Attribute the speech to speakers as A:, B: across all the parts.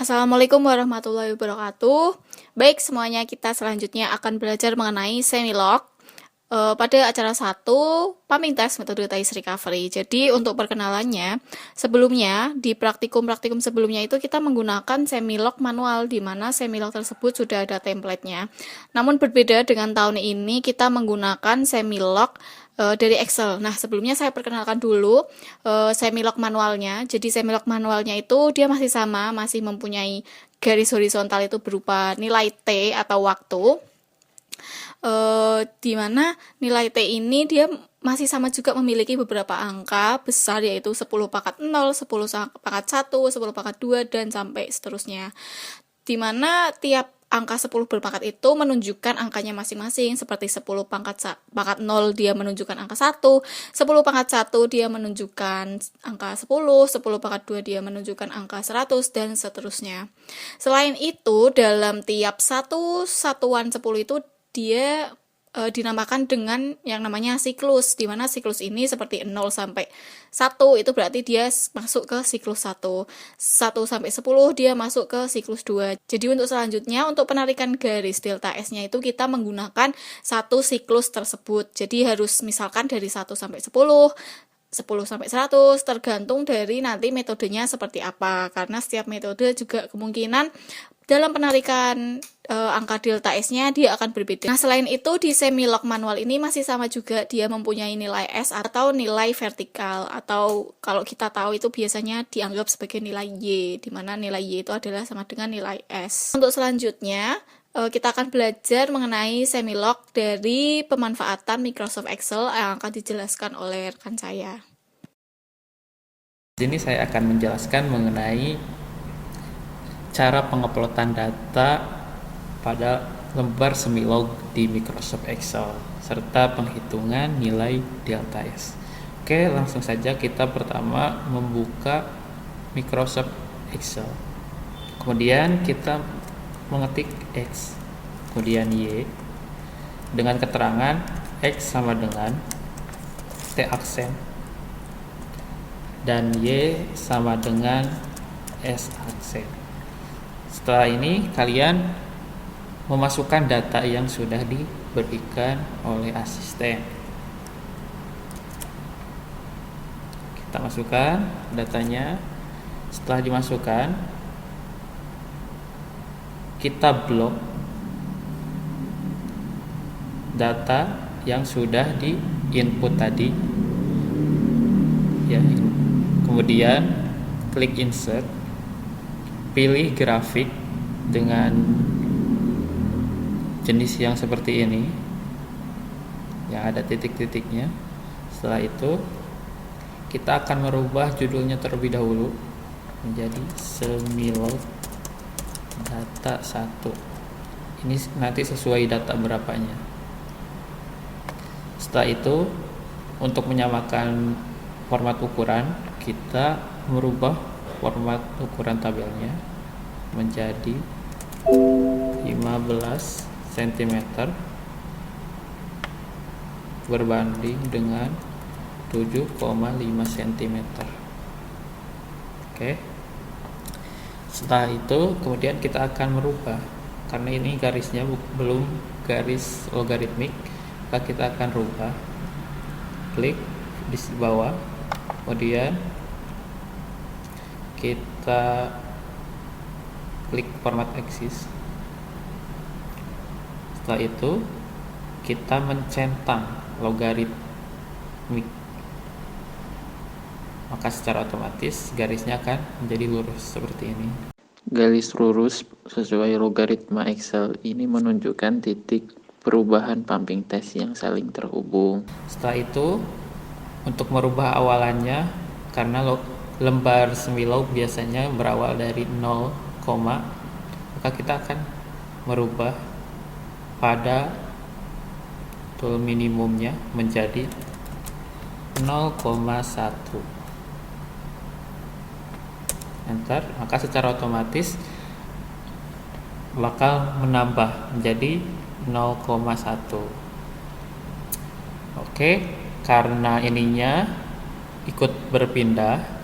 A: Assalamualaikum warahmatullahi wabarakatuh. Baik, semuanya kita selanjutnya akan belajar mengenai semilog pada acara 1 pumping test metode TAIS recovery. Jadi untuk perkenalannya, sebelumnya di praktikum sebelumnya itu kita menggunakan semilog manual di mana semilog tersebut sudah ada template-nya. Namun berbeda dengan tahun ini kita menggunakan semilog dari Excel. Nah, sebelumnya saya perkenalkan dulu semilog manualnya. Jadi semilog manualnya itu dia masih sama, masih mempunyai garis horizontal itu berupa nilai T atau waktu. Di mana nilai T ini dia masih sama juga memiliki beberapa angka besar yaitu 10 pangkat 0, 10 pangkat 1, 10 pangkat 2, dan sampai seterusnya. Di mana tiap angka 10 berpangkat itu menunjukkan angkanya masing-masing, seperti 10 pangkat 0 dia menunjukkan angka 1, 10 pangkat 1 dia menunjukkan angka 10, 10 pangkat 2 dia menunjukkan angka 100, dan seterusnya. Selain itu, dalam tiap satu satuan 10 itu dia dinamakan dengan yang namanya siklus, di mana siklus ini seperti 0 sampai 1 itu berarti dia masuk ke siklus 1. 1 sampai 10 dia masuk ke siklus 2. Jadi untuk selanjutnya, untuk penarikan garis delta S-nya itu kita menggunakan satu siklus tersebut. Jadi harus misalkan dari 1 sampai 10, 10 sampai 100, tergantung dari nanti metodenya seperti apa. Karena setiap metode juga kemungkinan dalam penarikan angka delta S-nya dia akan berbeda. Nah, selain itu di semilog manual ini masih sama juga, dia mempunyai nilai S atau nilai vertikal, atau kalau kita tahu itu biasanya dianggap sebagai nilai Y, di mana nilai Y itu adalah sama dengan nilai S. Untuk selanjutnya, kita akan belajar mengenai semilog dari pemanfaatan Microsoft Excel yang akan dijelaskan oleh rekan saya.
B: Di sini saya akan menjelaskan mengenai cara penguploadan data pada lembar semilog di Microsoft Excel serta penghitungan nilai delta S. Oke, langsung saja kita pertama membuka Microsoft Excel. Kemudian kita mengetik X, kemudian Y dengan keterangan X sama dengan T aksen dan Y sama dengan S aksen. Setelah ini kalian memasukkan data yang sudah diberikan oleh asisten. Kita masukkan datanya. Setelah dimasukkan, kita blok data yang sudah di input tadi. Ya, kemudian klik insert. Pilih grafik dengan jenis yang seperti ini yang ada titik-titiknya. Setelah itu kita akan merubah judulnya terlebih dahulu menjadi semilog data 1. Ini nanti sesuai data berapanya. Setelah itu untuk menyamakan format ukuran, kita merubah format ukuran tabelnya menjadi 15 cm berbanding dengan 7,5 cm. Oke. Setelah itu kemudian kita akan merubah, karena ini garisnya belum garis logaritmik, maka kita akan rubah. Klik di bawah, kemudian kita klik format axis. Setelah itu kita mencentang logaritmik, maka secara otomatis garisnya akan menjadi lurus seperti ini.
C: Garis lurus sesuai logaritma Excel ini menunjukkan titik perubahan pumping test yang saling terhubung.
B: Setelah itu untuk merubah awalannya, karena lembar semilog biasanya berawal dari 0, maka kita akan merubah pada tool minimumnya menjadi 0,1. Enter, maka secara otomatis bakal menambah menjadi 0,1. Oke, karena ininya ikut berpindah,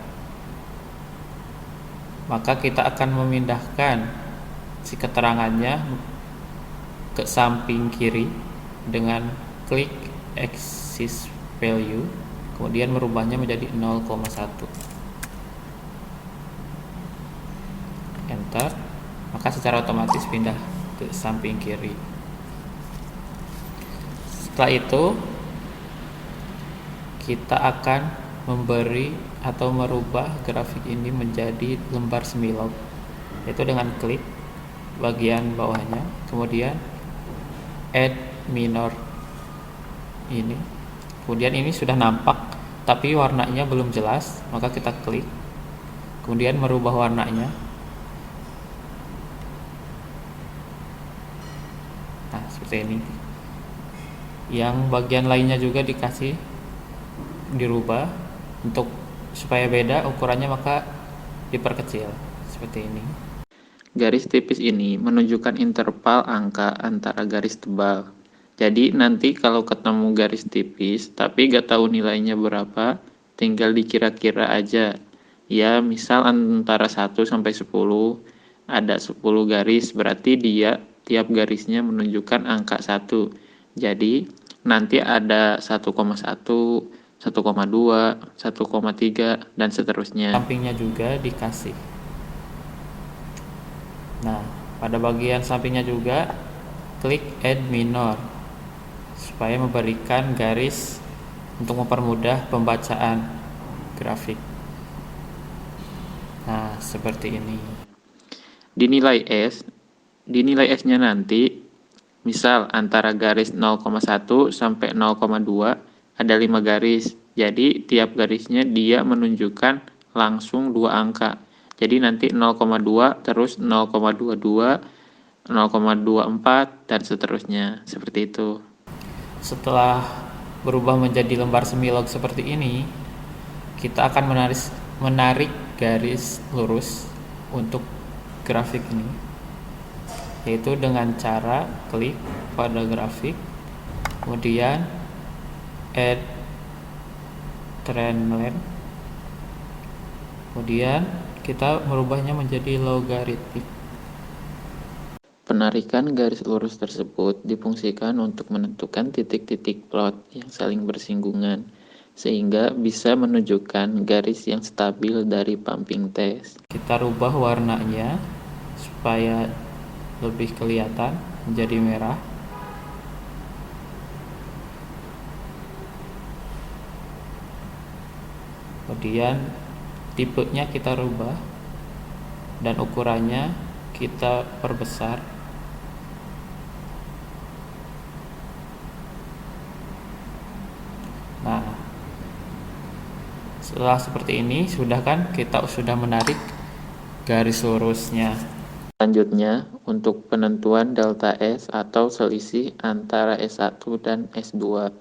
B: maka kita akan memindahkan si keterangannya ke samping kiri dengan klik axis value, kemudian merubahnya menjadi 0,1. Enter, maka secara otomatis pindah ke samping kiri. Setelah itu kita akan memberi atau merubah grafik ini menjadi lembar semilog, yaitu dengan klik bagian bawahnya, kemudian add minor ini, kemudian ini sudah nampak tapi warnanya belum jelas, maka kita klik, kemudian merubah warnanya. Nah, seperti ini. Yang bagian lainnya juga dirubah untuk supaya beda ukurannya, maka diperkecil seperti ini.
C: Garis tipis ini menunjukkan interval angka antara garis tebal. Jadi nanti kalau ketemu garis tipis tapi gak tahu nilainya berapa, tinggal dikira-kira aja. Ya, misal antara 1 sampai 10, ada 10 garis, berarti dia tiap garisnya menunjukkan angka 1. Jadi nanti ada 1,1, 1,2, 1,3 dan seterusnya.
B: Sampingnya juga dikasih. Nah, pada bagian sampingnya juga klik add minor supaya memberikan garis untuk mempermudah pembacaan grafik. Nah, seperti ini.
C: Dinilai S-nya nanti misal antara garis 0,1 sampai 0,2 ada 5 garis. Jadi tiap garisnya dia menunjukkan langsung 2 angka. Jadi nanti 0,2 terus 0,22, 0,24 dan seterusnya, seperti itu.
B: Setelah berubah menjadi lembar semilog seperti ini, kita akan menarik garis lurus untuk grafik ini, yaitu dengan cara klik pada grafik, kemudian add trend line, kemudian kita merubahnya menjadi logaritmik.
C: Penarikan garis lurus tersebut difungsikan untuk menentukan titik-titik plot yang saling bersinggungan, sehingga bisa menunjukkan garis yang stabil dari pumping test.
B: Kita rubah warnanya supaya lebih kelihatan menjadi merah. Kemudian tipenya kita rubah dan ukurannya kita perbesar. Nah, setelah seperti ini kita sudah menarik garis lurusnya.
C: Selanjutnya, untuk penentuan delta S atau selisih antara S1 dan S2.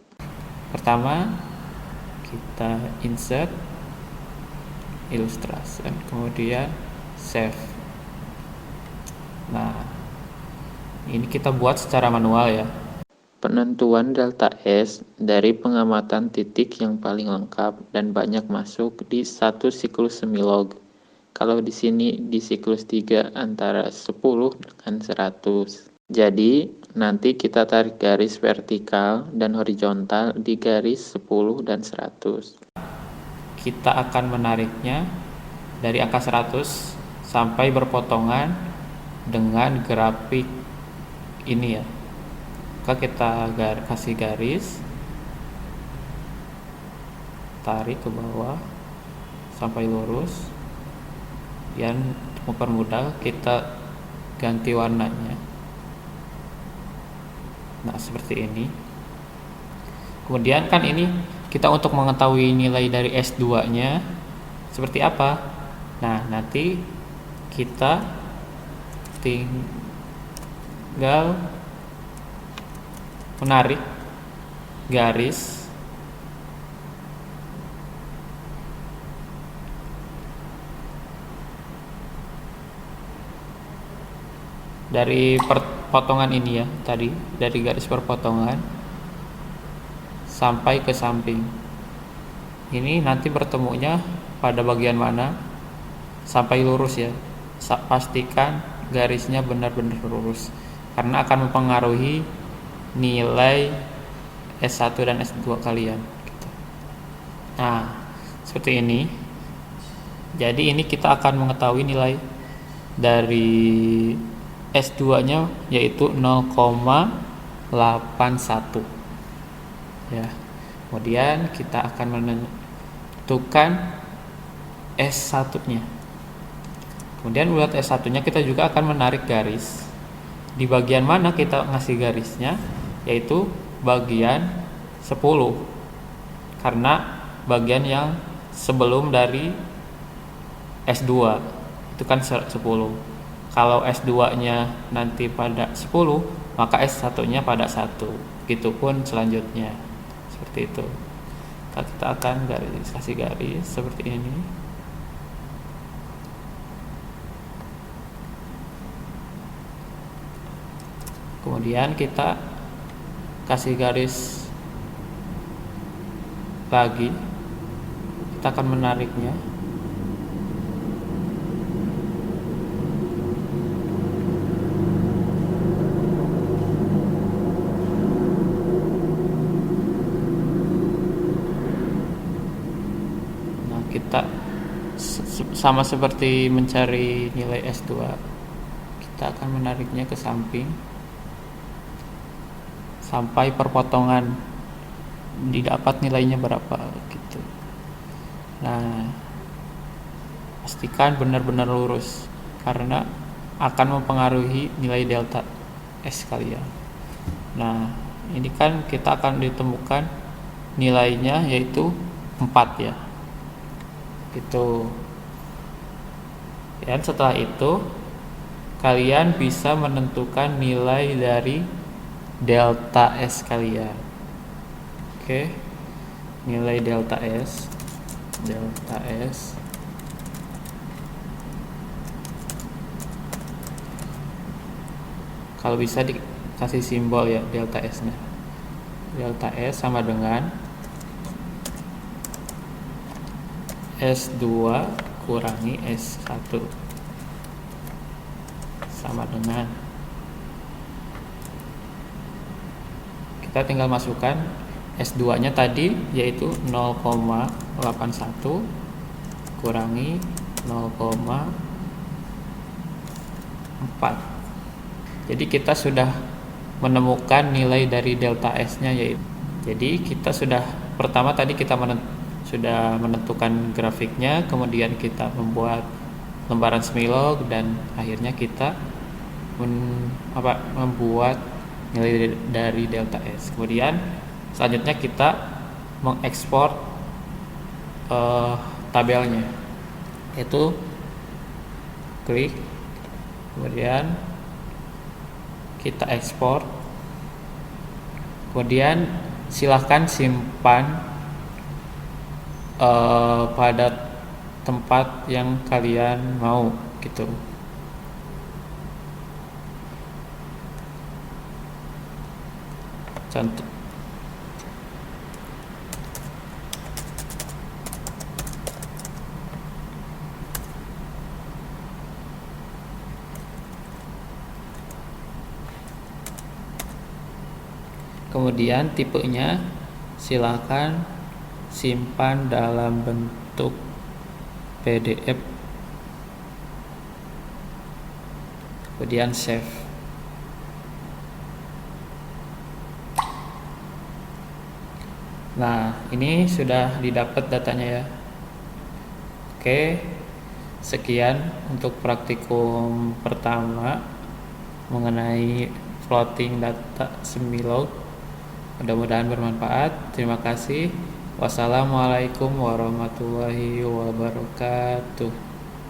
B: Pertama, kita insert illustration, kemudian save. Nah, ini kita buat secara manual ya.
C: Penentuan delta S dari pengamatan titik yang paling lengkap dan banyak masuk di satu siklus semilog. Kalau di sini di siklus 3 antara 10 dengan 100. Jadi, nanti kita tarik garis vertikal dan horizontal di garis 10 dan 100.
B: Kita akan menariknya dari angka 100 sampai berpotongan dengan grafik ini ya. Maka kita kasih garis, tarik ke bawah sampai lurus, dan mempermudah kita ganti warnanya. Nah, seperti ini. Kemudian kan ini kita untuk mengetahui nilai dari S2-nya seperti apa. Nah, nanti kita tinggal menarik garis dari potongan ini ya, tadi dari garis perpotongan sampai ke samping. Ini nanti bertemunya pada bagian mana? sampai lurus ya. Pastikan garisnya benar-benar lurus karena akan mempengaruhi nilai S1 dan S2 kalian gitu. Nah, seperti ini. Jadi ini kita akan mengetahui nilai dari S2-nya yaitu 0,81 ya. Kemudian kita akan menentukan S1-nya. Kemudian buat S1-nya kita juga akan menarik garis. Di bagian mana kita ngasih garisnya? Yaitu bagian 10. Karena bagian yang sebelum dari S2 itu kan 10. Kalau S2-nya nanti pada 10, maka S1-nya pada 1. Begitupun selanjutnya. Seperti itu. Kita akan kasih garis seperti ini. Kemudian kita kasih garis lagi, kita akan menariknya. Nah, kita sama seperti mencari nilai S2, kita akan menariknya ke samping sampai perpotongan didapat nilainya berapa gitu. Nah, pastikan benar-benar lurus karena akan mempengaruhi nilai delta S kalian. Nah, ini kan kita akan ditemukan nilainya yaitu 4 ya. Gitu. Dan setelah itu kalian bisa menentukan nilai dari delta S kalian. Oke. Nilai delta S. Kalau bisa dikasih simbol ya delta S-nya. Delta S sama dengan S2 kurangi S1 sama dengan, kita tinggal masukkan S2 nya tadi yaitu 0,81 kurangi 0,4. Jadi kita sudah menemukan nilai dari delta S nya yaitu, jadi kita sudah pertama tadi kita sudah menentukan grafiknya, kemudian kita membuat lembaran Smilog, dan akhirnya kita membuat nilai dari delta S. Kemudian selanjutnya kita mengekspor tabelnya, yaitu klik, kemudian kita ekspor, kemudian silahkan simpan pada tempat yang kalian mau gitu. Contoh, kemudian tipenya silakan simpan dalam bentuk PDF, kemudian save. Nah, ini sudah didapat datanya ya. Oke, sekian untuk praktikum pertama mengenai floating data Smilog. Mudah-mudahan bermanfaat. Terima kasih. Wassalamualaikum warahmatullahi wabarakatuh.